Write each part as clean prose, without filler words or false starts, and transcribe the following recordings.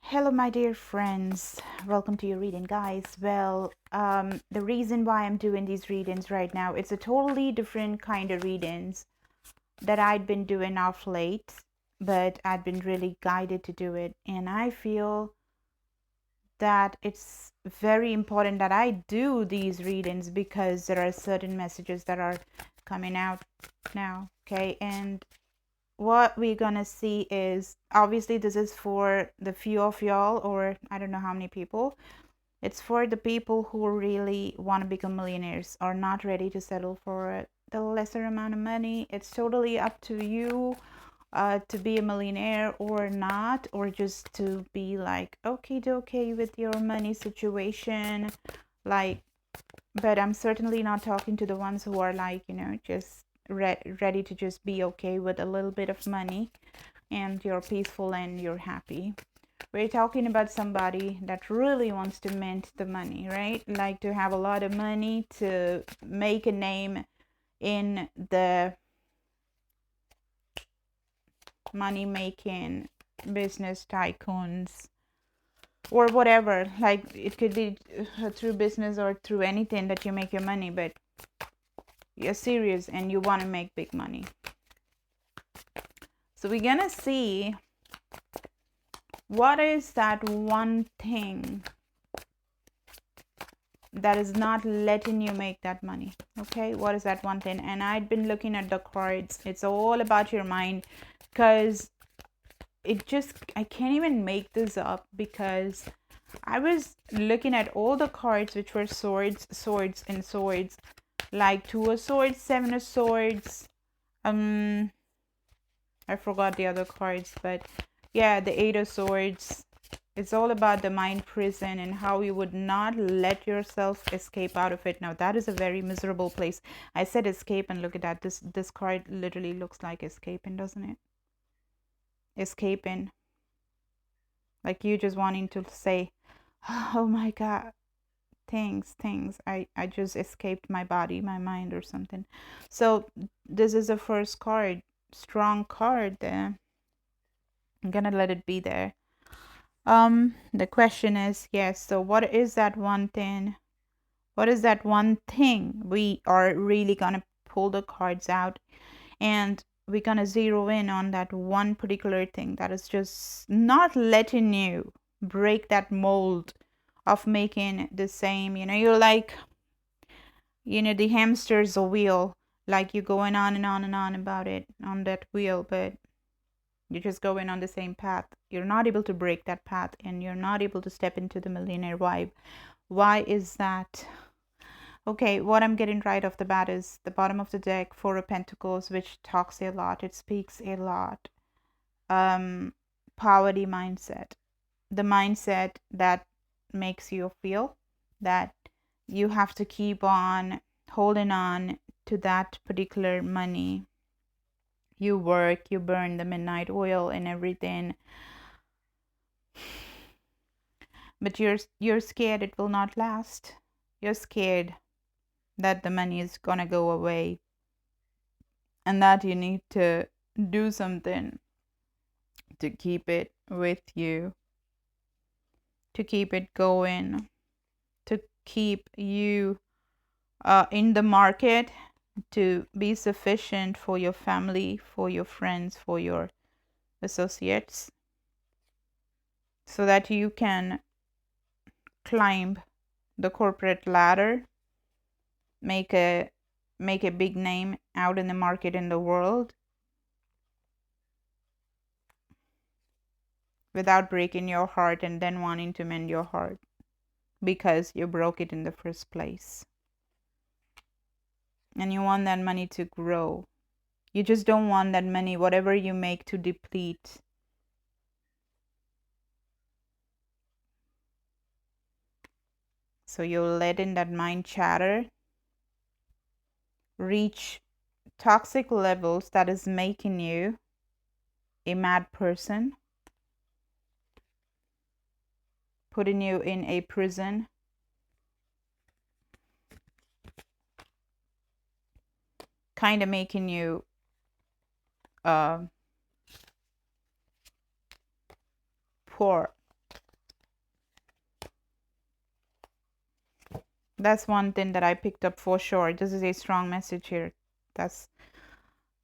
Hello, my dear friends. Welcome to your reading, guys. Well, the reason why I'm doing these readings right now, it's a totally different kind of readings that I'd been doing off late, but I'd been really guided to do it. And I feel that it's very important that I do these readings because there are certain messages that are coming out now, okay? And what we're gonna see is, obviously this is for the few of y'all, or I don't know how many people. It's for the people who really want to become millionaires, are not ready to settle for the lesser amount of money. It's totally up to you to be a millionaire or not, or just to be like okay with your money situation, like. But I'm certainly not talking to the ones who are like, just ready to just be okay with a little bit of money and you're peaceful and you're happy. We're talking about somebody that really wants to mint the money, right? Like to have a lot of money to make a name in the money making business tycoons or whatever. Like it could be through business or through anything that you make your money, but you're serious and you want to make big money. So we're gonna see what is that one thing that is not letting you make that money. Okay, what is that one thing? And I'd been looking at the cards. It's all about your mind, because I can't even make this up, because I was looking at all the cards which were swords, swords, and swords, like Two of Swords, Seven of Swords. I forgot the other cards, but yeah, the Eight of Swords. It's all about the mind prison and how you would not let yourself escape out of it. Now that is a very miserable place. I said escape, and look at that. This card literally looks like escaping, doesn't it? Escaping. Like you just wanting to say, oh my God, things. I just escaped my body, my mind, or something. So this is the first card. Strong card there. I'm gonna let it be there. The question is, yes, so what is that one thing? What is that one thing? We are really gonna pull the cards out and we're gonna zero in on that one particular thing that is just not letting you break that mold of making the same. You're like, the hamster's a wheel, like you're going on and on and on about it on that wheel, but you're just going on the same path. You're not able to break that path and you're not able to step into the millionaire vibe. Why is that? Okay, what I'm getting right off the bat is the bottom of the deck, Four of Pentacles, which talks a lot. It speaks a lot. Poverty mindset. The mindset that makes you feel that you have to keep on holding on to that particular money. You work, you burn the midnight oil and everything, but you're scared it will not last. You're scared that the money is gonna go away and that you need to do something to keep it with you, to keep it going, to keep you in the market, to be sufficient for your family, for your friends, for your associates, so that you can climb the corporate ladder, make a big name out in the market, in the world, without breaking your heart and then wanting to mend your heart because you broke it in the first place. And you want that money to grow. You just don't want that money, whatever you make, to deplete. So you'll let in that mind chatter reach toxic levels that is making you a mad person, putting you in a prison, kind of making you poor, That's one thing that I picked up for sure. This is a strong message here. That's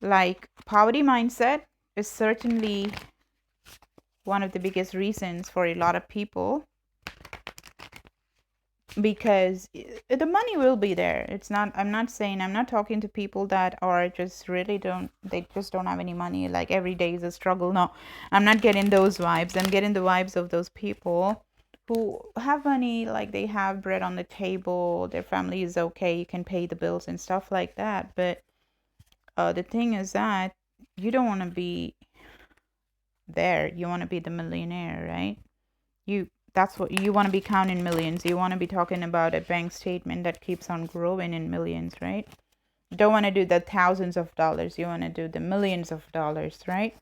like poverty mindset is certainly one of the biggest reasons for a lot of people, because the money will be there. It's not, I'm not saying, I'm not talking to people that are just really they just don't have any money, like every day is a struggle. No, I'm not getting those vibes. I'm getting the vibes of those people who have money, like they have bread on the table, their family is okay, you can pay the bills and stuff like that. But the thing is that you don't want to be there. You want to be the millionaire, right? That's what you want to be, counting millions. You want to be talking about a bank statement that keeps on growing in millions, right? You don't want to do the thousands of dollars. You want to do the millions of dollars, right?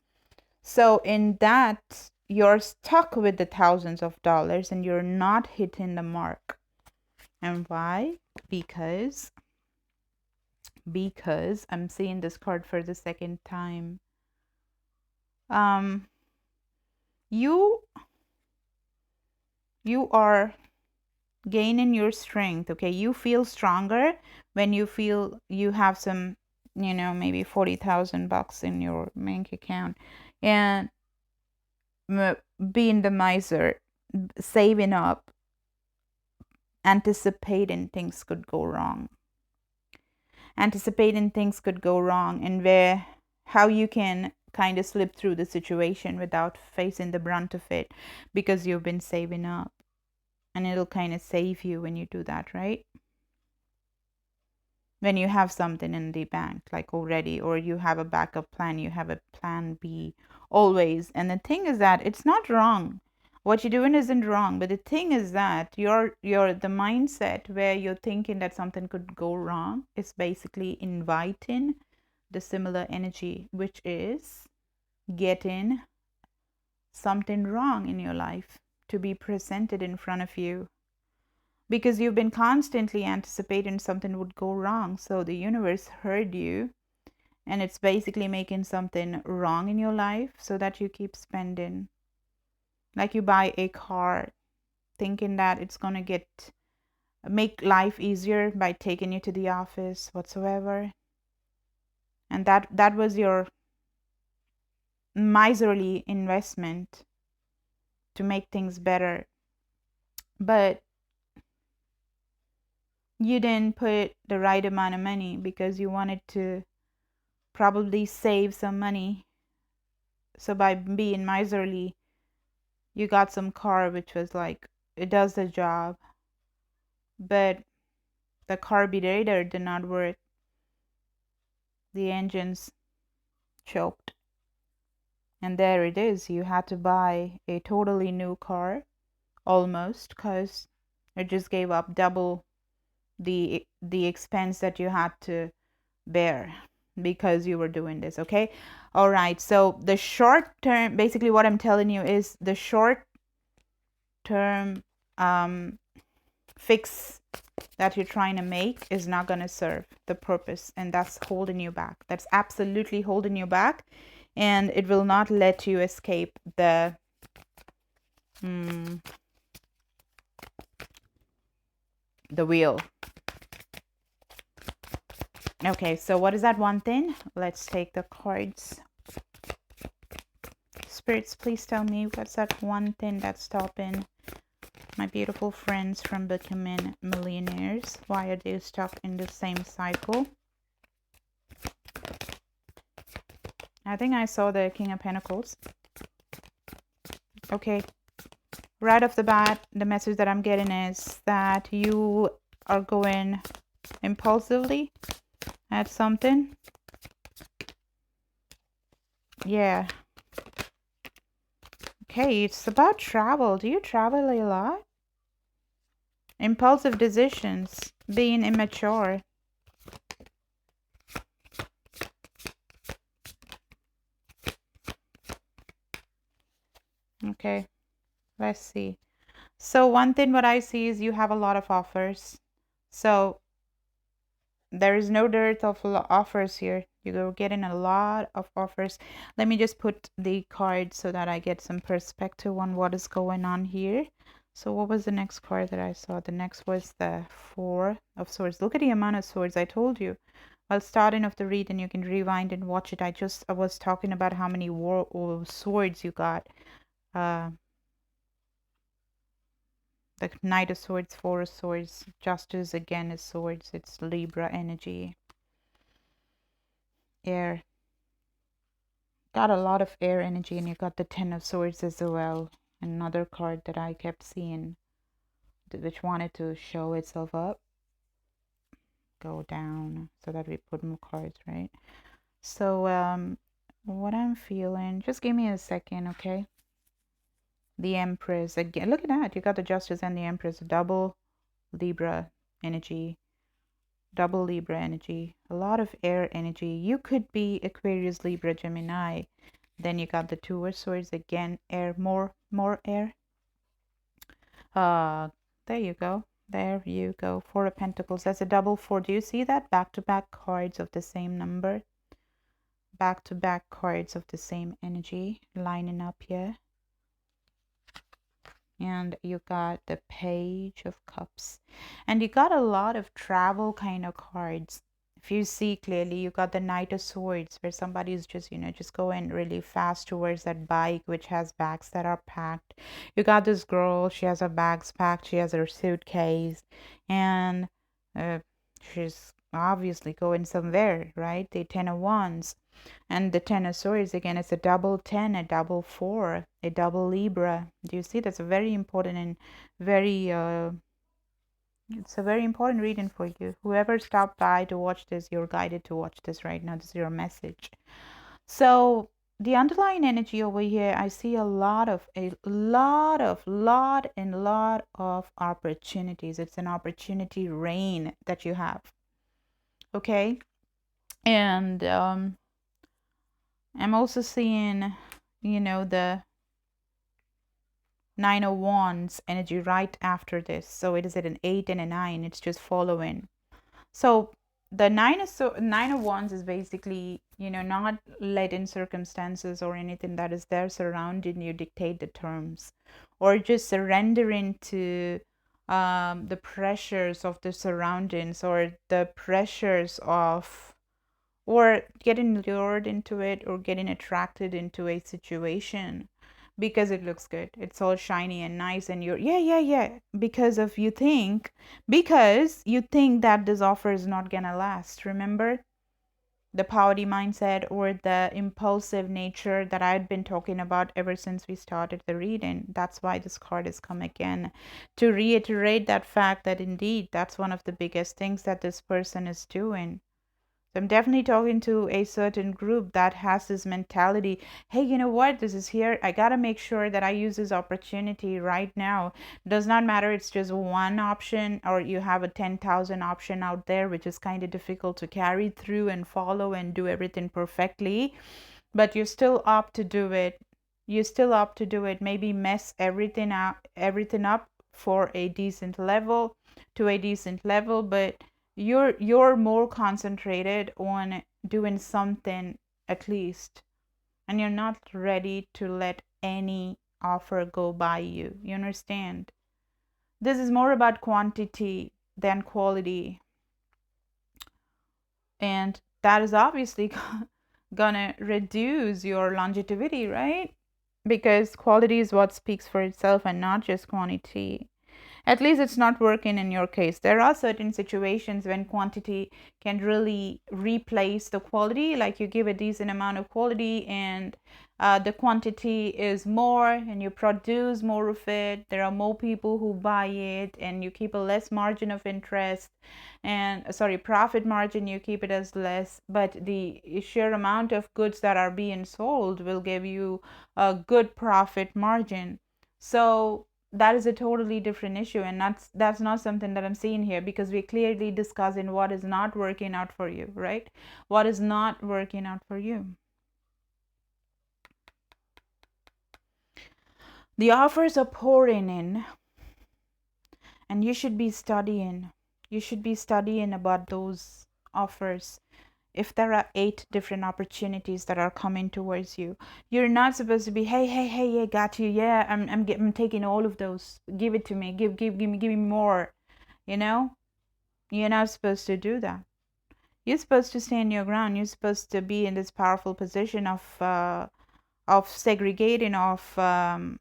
So in that, you're stuck with the thousands of dollars and you're not hitting the mark. And why? Because I'm seeing this card for the second time. You are gaining your strength, okay? You feel stronger when you feel you have some, maybe 40,000 bucks in your bank account, and being the miser, saving up, anticipating things could go wrong. And how you can kind of slip through the situation without facing the brunt of it, because you've been saving up. And it'll kind of save you when you do that, right? When you have something in the bank, like already, or you have a backup plan, you have a plan B always. And the thing is that it's not wrong. What you're doing isn't wrong. But the thing is that the mindset where you're thinking that something could go wrong is basically inviting the similar energy, which is getting something wrong in your life to be presented in front of you, because you've been constantly anticipating something would go wrong. So the universe heard you, and it's basically making something wrong in your life so that you keep spending. Like you buy a car thinking that it's going to make life easier by taking you to the office whatsoever, and that was your miserly investment to make things better. But you didn't put the right amount of money because you wanted to probably save some money. So by being miserly, you got some car which was like, it does the job, but the carburetor did not work. The engines choked. And there it is. You had to buy a totally new car, almost, because it just gave up double the expense that you had to bear because you were doing this. Okay, all right. So the short term, basically what I'm telling you is the short term fix that you're trying to make is not going to serve the purpose, and that's holding you back. That's absolutely holding you back, and it will not let you escape the wheel. Okay, so what is that one thing? Let's take the cards. Spirits, please tell me, what's that one thing that's stopping my beautiful friends from becoming millionaires? Why are they stuck in the same cycle? I think I saw the King of Pentacles. Okay, right off the bat, the message that I'm getting is that you are going impulsively at something. Yeah. Okay, it's about travel. Do you travel a lot? Impulsive decisions, being immature. Okay, let's see. So one thing what I see is you have a lot of offers. So there is no dearth of offers here. You're getting a lot of offers. Let me just put the card so that I get some perspective on what is going on here. So what was the next card that I saw? The next was the Four of Swords. Look at the amount of swords. I told you. I'll start in of the read and you can rewind and watch it. I was talking about how many swords you got. Uh, the Knight of Swords, Four of Swords, Justice again is swords. It's Libra energy. Air. Got a lot of air energy, and you got the Ten of Swords as well. Another card that I kept seeing, which wanted to show itself up. Go down so that we put more cards, right? So what I'm feeling, just give me a second, okay? The Empress again. Look at that. You got the Justice and the Empress. Double Libra energy. Double Libra energy. A lot of air energy. You could be Aquarius, Libra, Gemini. Then you got the Two of Swords again. Air, more air. There you go. There you go. Four of Pentacles. That's a double four. Do you see that? Back-to-back cards of the same number. Back-to-back cards of the same energy lining up here. And you got the Page of Cups. And you got a lot of travel kind of cards. If you see clearly, you got the Knight of Swords, where somebody's just, just going really fast towards that bike, which has bags that are packed. You got this girl, she has her bags packed, she has her suitcase, and she's obviously going somewhere, right? The Ten of Wands. And the Ten of Swords, again, it's a double 10, a double 4, a double Libra. Do you see? That's a very important and very, it's a very important reading for you. Whoever stopped by to watch this, you're guided to watch this right now. This is your message. So the underlying energy over here, I see a lot of opportunities. It's an opportunity rain that you have. Okay. And, I'm also seeing, the Nine of Wands energy right after this. So it is at an 8 and a 9. It's just following. So the Nine of Wands is basically, not letting circumstances or anything that is there surrounding you dictate the terms, or just surrendering to the pressures of the surroundings, or the pressures of, or getting lured into it, or getting attracted into a situation because it looks good, it's all shiny and nice, and you're because you think that this offer is not gonna last. Remember the poverty mindset, or the impulsive nature that I've been talking about ever since we started the reading. That's why this card has come again, to reiterate that fact that indeed that's one of the biggest things that this person is doing. I'm definitely talking to a certain group that has this mentality. Hey, you know what? This is here. I got to make sure that I use this opportunity right now. Does not matter. It's just one option, or you have a 10,000 option out there, which is kind of difficult to carry through and follow and do everything perfectly. But you still opt to do it. Maybe mess everything up for a decent level, but you're more concentrated on doing something at least, and you're not ready to let any offer go by you. You understand? This is more about quantity than quality, and that is obviously gonna reduce your longevity, right? Because quality is what speaks for itself and not just quantity. At least it's not working in your case. There are certain situations when quantity can really replace the quality, like you give a decent amount of quality and the quantity is more and you produce more of it. There are more people who buy it and you keep a less margin of interest and profit margin, you keep it as less, but the sheer amount of goods that are being sold will give you a good profit margin. So that is a totally different issue, and that's not something that I'm seeing here, because we're clearly discussing what is not working out for you, right? What is not working out for you. The offers are pouring in, and you should be studying. You should be studying about those offers. if there are 8 different opportunities that are coming towards you, you're not supposed to be, hey, hey, hey, yeah, got you, yeah, I'm taking all of those, give it to me, give me more, you know. You're not supposed to do that. You're supposed to stand your ground. You're supposed to be in this powerful position of segregating, of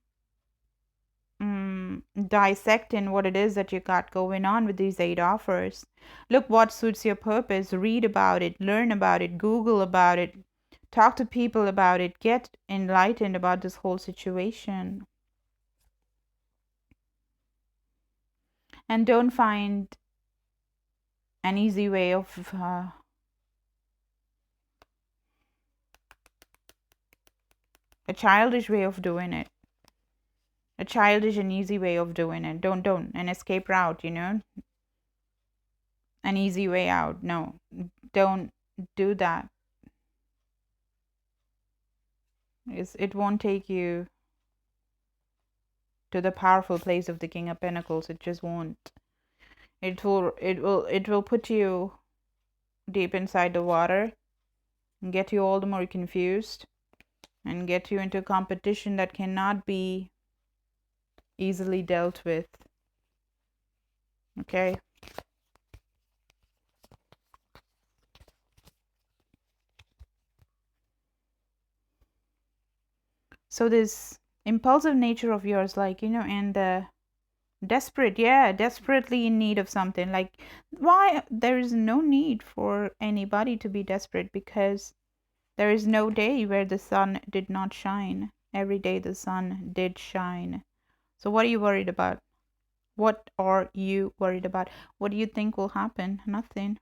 dissecting what it is that you got going on with these 8 offers. Look what suits your purpose. Read about it, learn about it, Google about it, talk to people about it, get enlightened about this whole situation. And don't find an easy way of a childish way of doing it. A childish and easy way of doing it. Don't an escape route, you know, an easy way out. No, don't do that. It won't take you to the powerful place of the King of Pentacles. It just won't. It will put you deep inside the water and get you all the more confused and get you into competition that cannot be easily dealt with. Okay. So this impulsive nature of yours, like, you know, and the desperate, yeah, desperately in need of something. Like, why? There is no need for anybody to be desperate, because there is no day where the sun did not shine. Every day the sun did shine. So what are you worried about? What are you worried about? What do you think will happen? Nothing.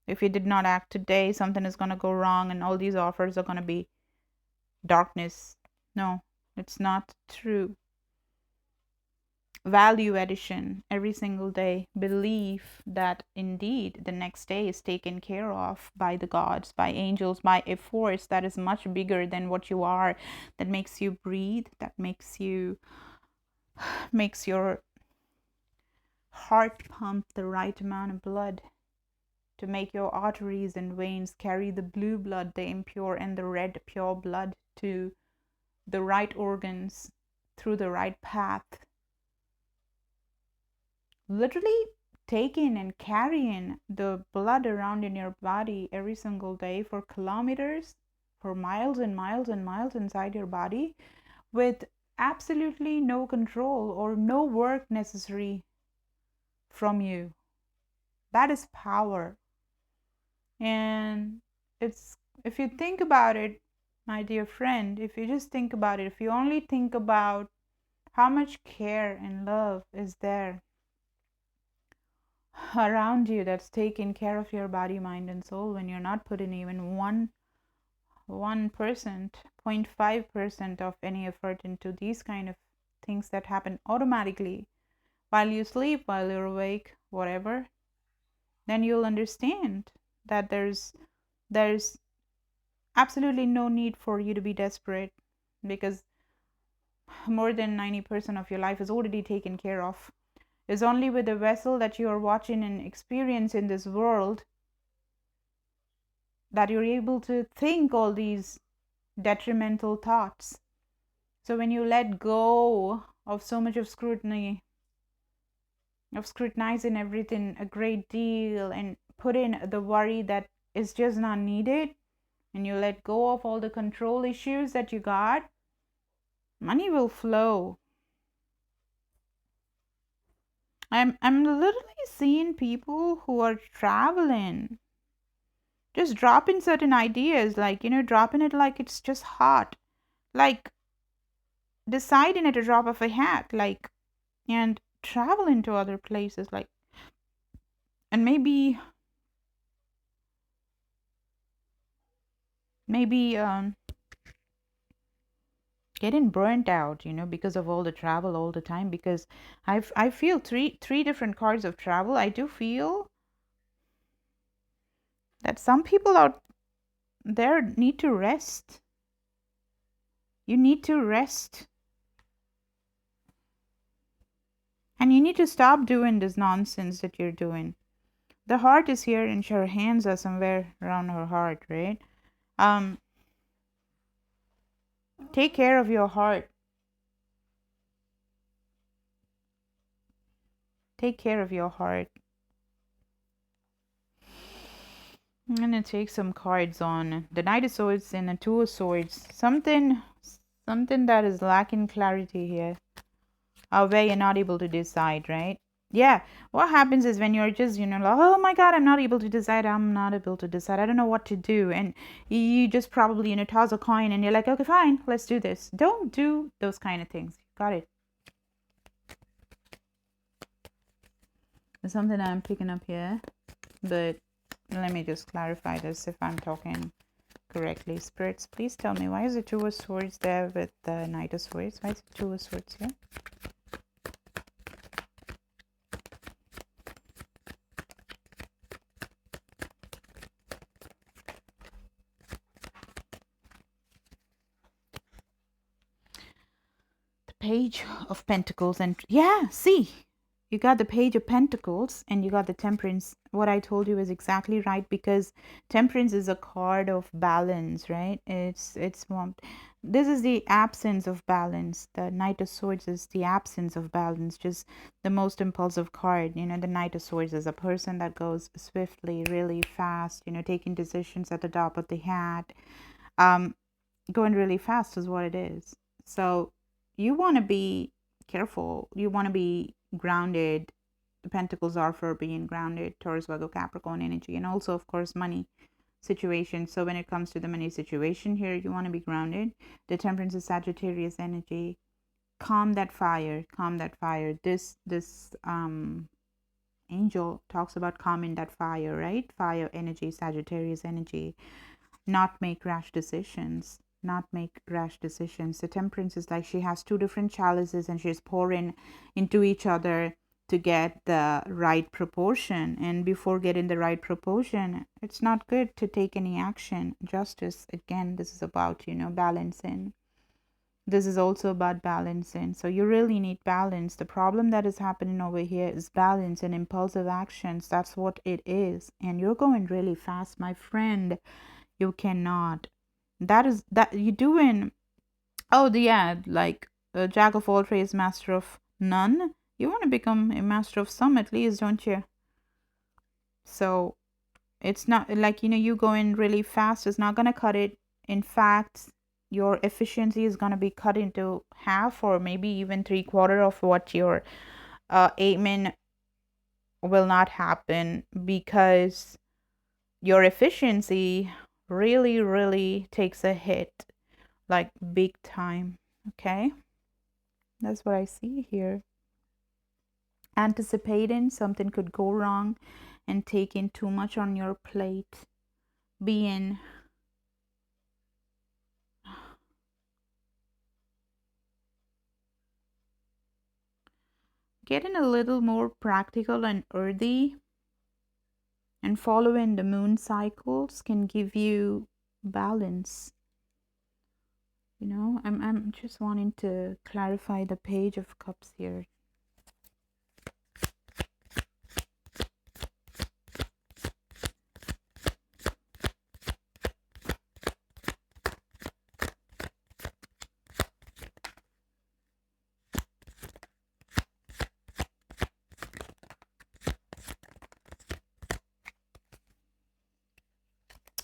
If you did not act today, something is going to go wrong and all these offers are going to be darkness. No, it's not true. Value addition every single day. Believe that indeed the next day is taken care of by the gods, by angels, by a force that is much bigger than what you are, that makes you breathe, that makes your heart pump the right amount of blood, to make your arteries and veins carry the blue blood, the impure, and the red pure blood to the right organs through the right path. Literally taking and carrying the blood around in your body every single day for kilometers, for miles and miles and miles inside your body, with absolutely no control or no work necessary from you. That is power. And it's, if you think about it, my dear friend, if you just think about it, if you only think about how much care and love is there around you, that's taking care of your body, mind, and soul, when you're not putting even 1%, 0.5% of any effort into these kind of things that happen automatically while you sleep, while you're awake, whatever, then you'll understand that there's absolutely no need for you to be desperate, because more than 90% of your life is already taken care of. It's only with the vessel that you are watching and experience in this world that you're able to think all these detrimental thoughts. So when you let go of so much of scrutiny, of scrutinizing everything a great deal, and put in the worry that is just not needed, and you let go of all the control issues that you got, money will flow. I'm literally seeing people who are traveling, just dropping certain ideas, like, you know, dropping it like it's just hot, like deciding at a drop of a hat, like, and traveling to other places, like, and maybe getting burnt out, you know, because of all the travel all the time. Because I feel three different cards of travel. I do feel that some people out there need to rest. You need to rest, and you need to stop doing this nonsense that you're doing. the heart is here and her hands are somewhere around her heart, right? Take care of your heart. Take care of your heart. I'm gonna take some cards on the Knight of Swords and the Two of Swords. Something that is lacking clarity here, where you're not able to decide, right? Yeah, what happens is when you're just, like, oh my God, I'm not able to decide. I'm not able to decide. I don't know what to do. And you just probably, toss a coin and you're like, okay, fine, let's do this. Don't do those kind of things. Got it. There's something I'm picking up here, but let me just clarify this if I'm talking correctly. Spirits, please tell me, why is the Two of Swords there with the Knight of Swords? Why is the Two of Swords here? The Page of Pentacles, and yeah, see, you got the Page of Pentacles and you got the Temperance. What I told you is exactly right, because Temperance is a card of balance, right? It's this is the absence of balance. The Knight of Swords is the absence of balance, just the most impulsive card. The Knight of Swords is a person that goes swiftly, really fast, taking decisions at the top of the hat. Going really fast is what it is. So you want to be careful. You want to be grounded. The Pentacles are for being grounded, Taurus, Virgo, Capricorn energy, and also, of course, money situation. So when it comes to the money situation here, you want to be grounded. The Temperance of Sagittarius energy. Calm that fire. Calm that fire. This angel talks about calming that fire, right? Fire energy, Sagittarius energy. Not make rash decisions. Not make rash decisions. The Temperance is like she has two different chalices and she's pouring into each other to get the right proportion. And before getting the right proportion, it's not good to take any action. Justice, again, this is about, balancing. This is also about balancing. So you really need balance. The problem that is happening over here is balance and impulsive actions. That's what it is. And you're going really fast, my friend. You cannot. That you're doing. Oh, yeah, like a jack of all trades, master of none. You want to become a master of some at least, don't you? So it's not like, you going really fast is not going to cut it. In fact, your efficiency is going to be cut into half or maybe even 3/4 of what you're aiming will not happen, because your efficiency really, really takes a hit, like big time. Okay, that's what I see here. Anticipating something could go wrong and taking too much on your plate, being getting a little more practical and earthy and following the moon cycles can give you balance. I'm just wanting to clarify the Page of Cups here.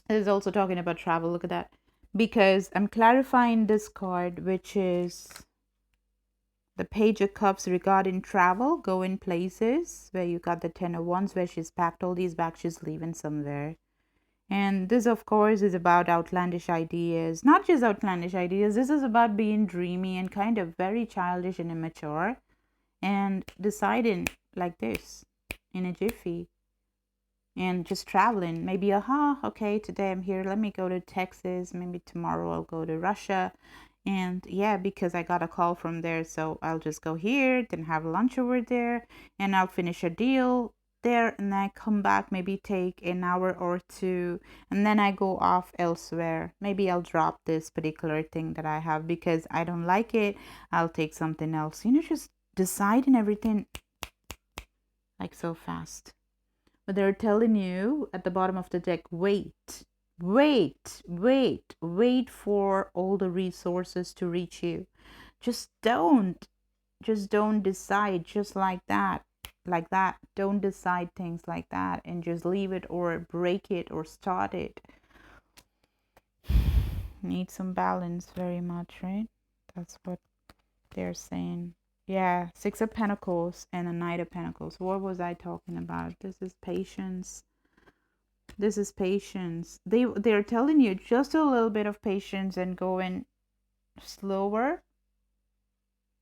This is also talking about travel. Look at that. Because I'm clarifying this card, which is the Page of Cups regarding travel, going places, where you got the Ten of Wands, where she's packed all these bags, she's leaving somewhere. And this, of course, is about outlandish ideas. Not just outlandish ideas. This is about being dreamy and kind of very childish and immature. And deciding like this in a jiffy. And just traveling. Maybe, okay, today I'm here. Let me go to Texas. Maybe tomorrow I'll go to Russia. And yeah, because I got a call from there. So I'll just go here, then have lunch over there. And I'll finish a deal there. And then I come back, maybe take an hour or two. And then I go off elsewhere. Maybe I'll drop this particular thing that I have because I don't like it. I'll take something else. Just deciding everything like so fast. But they're telling you at the bottom of the deck, wait, wait for all the resources to reach you. Just don't decide just like that. Don't decide things like that and just leave it or break it or start it. Need some balance very much, right? That's what they're saying. Yeah, Six of Pentacles and a Knight of Pentacles. What was I talking about? This is patience. This is patience. They're telling you just a little bit of patience and going slower,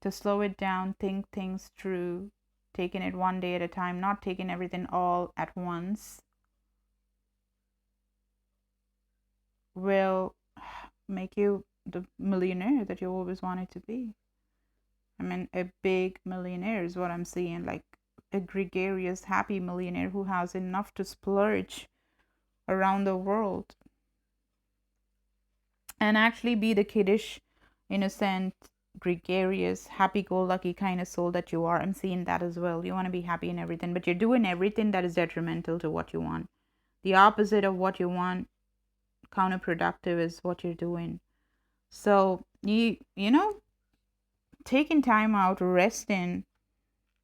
to slow it down, think things through, taking it one day at a time, not taking everything all at once, will make you the millionaire that you always wanted to be. I mean, a big millionaire is what I'm seeing, like a gregarious, happy millionaire who has enough to splurge around the world and actually be the kiddish, innocent, gregarious, happy-go-lucky kind of soul that you are. I'm seeing that as well. You want to be happy in everything, but you're doing everything that is detrimental to what you want. The opposite of what you want, counterproductive, is what you're doing. So you know, taking time out, resting,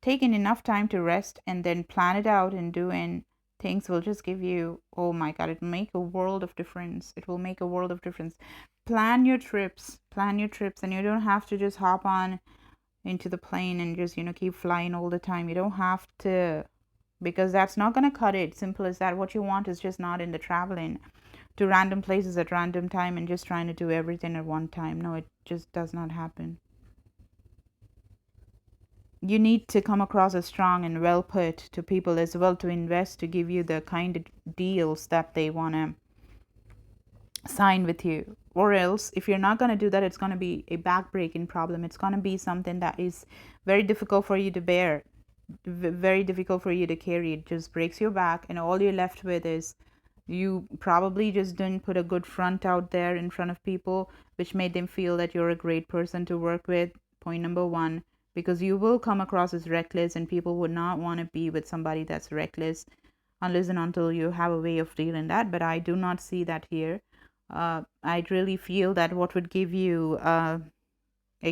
taking enough time to rest and then plan it out and doing things will just give you, oh my God, it'll make a world of difference. It will make a world of difference. Plan your trips, and you don't have to just hop on into the plane and just, keep flying all the time. You don't have to, because that's not going to cut it. Simple as that. What you want is just not in the traveling to random places at random time and just trying to do everything at one time. No, it just does not happen. You need to come across as strong and well put to people as well, to invest, to give you the kind of deals that they want to sign with you. Or else, if you're not going to do that, it's going to be a backbreaking problem. It's going to be something that is very difficult for you to bear, very difficult for you to carry. It just breaks your back, and all you're left with is you probably just didn't put a good front out there in front of people, which made them feel that you're a great person to work with. Point number one, because you will come across as reckless, and people would not want to be with somebody that's reckless unless and until you have a way of dealing that. But I do not see that here. I really feel that what would give you a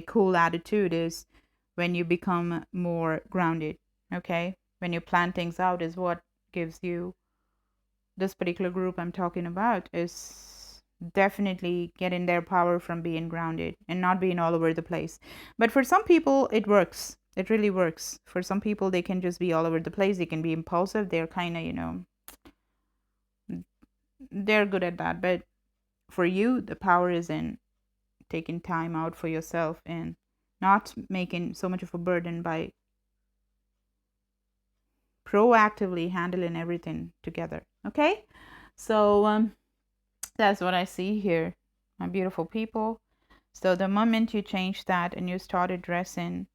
cool attitude is when you become more grounded. Okay, when you plan things out is what gives you. This particular group I'm talking about is definitely getting their power from being grounded and not being all over the place. But for some people, it works. It really works. For some people, they can just be all over the place. They can be impulsive. They're kind of, they're good at that. But for you, the power is in taking time out for yourself and not making so much of a burden by proactively handling everything together. Okay? So, that's what I see here, my beautiful people. So the moment you change that and you start addressing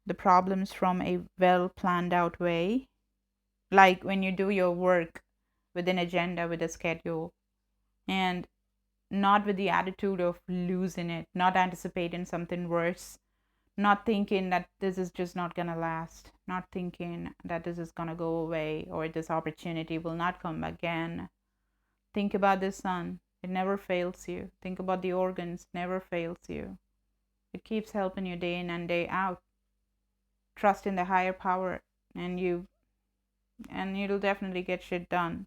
the problems from a well planned out way, like when you do your work with an agenda, with a schedule, and not with the attitude of losing it, not anticipating something worse, not thinking that this is just not going to last, not thinking that this is going to go away or this opportunity will not come again. Think about the sun. It never fails you. Think about the organs. Never fails you. It keeps helping you day in and day out. Trust in the higher power, and you'll definitely get shit done.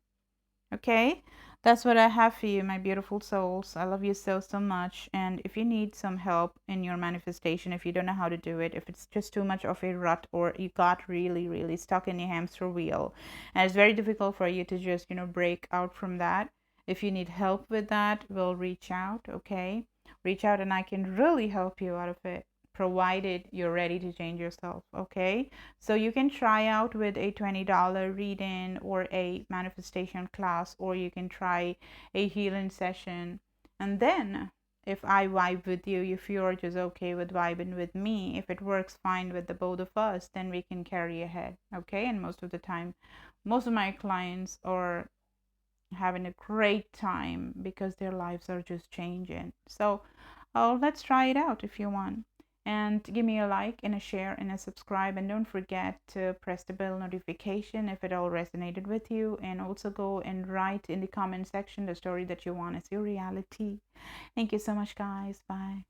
Okay? That's what I have for you, my beautiful souls. I love you so much. And if you need some help in your manifestation, if you don't know how to do it, if it's just too much of a rut, or you got really stuck in your hamster wheel and it's very difficult for you to just, break out from that, if you need help with that, we'll reach out. Okay? Reach out and I can really help you out of it, provided you're ready to change yourself. Okay? So you can try out with a $20 reading or a manifestation class, or you can try a healing session. And then if I vibe with you, if you're just okay with vibing with me, if it works fine with the both of us, then we can carry ahead. Okay? And most of the time, most of my clients are having a great time because their lives are just changing. So let's try it out if you want. And give me a like and a share and a subscribe, and don't forget to press the bell notification if it all resonated with you, and also go and write in the comment section the story that you want as your reality. Thank you so much, guys. Bye.